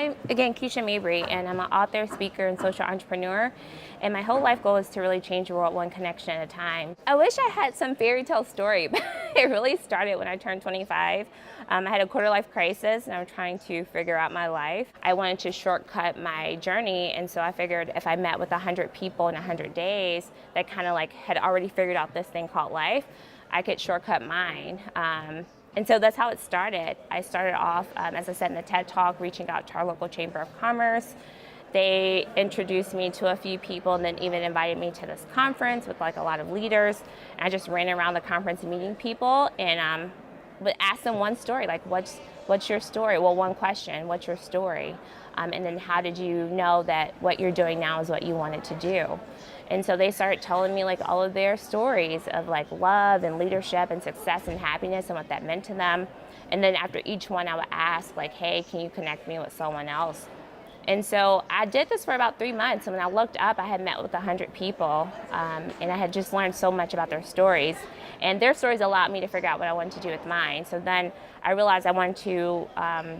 I'm, again, Keisha Mabry, and I'm an author, speaker, and social entrepreneur. And my whole life goal is to really change the world one connection at a time. I wish I had some fairy tale story, but it really started when I turned 25. I had a quarter-life crisis, and I was trying to figure out my life. I wanted to shortcut my journey, and so I figured if I met with 100 people in 100 days that kind of like had already figured out this thing called life, I could shortcut mine. And so that's how it started. I started off, as I said in the TED Talk, reaching out to our local Chamber of Commerce. They introduced me to a few people and then even invited me to this conference with like a lot of leaders. And I just ran around the conference meeting people and would ask them one story, like what's your story? Well, one question, what's your story? And then how did you know that what you're doing now is what you wanted to do? And so they started telling me like all of their stories of like love and leadership and success and happiness and what that meant to them. And then after each one, I would ask like, hey, can you connect me with someone else? And so I did this for about 3 months. And when I looked up, I had met with 100 people, and I had just learned so much about their stories. And their stories allowed me to figure out what I wanted to do with mine. So then I realized I wanted to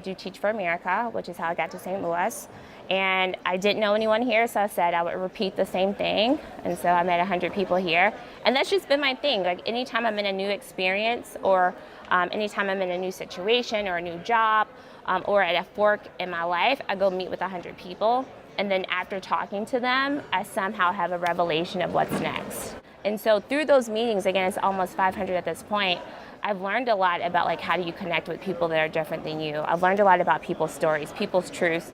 do Teach for America, which is how I got to St. Louis. And I didn't know anyone here, so I said I would repeat the same thing. And so I met 100 people here. And that's just been my thing. Like anytime I'm in a new experience or anytime I'm in a new situation or a new job or at a fork in my life, I go meet with 100 people. And then after talking to them, I somehow have a revelation of what's next. And so through those meetings, again, it's almost 500 at this point, I've learned a lot about like how do you connect with people that are different than you. I've learned a lot about people's stories, people's truths.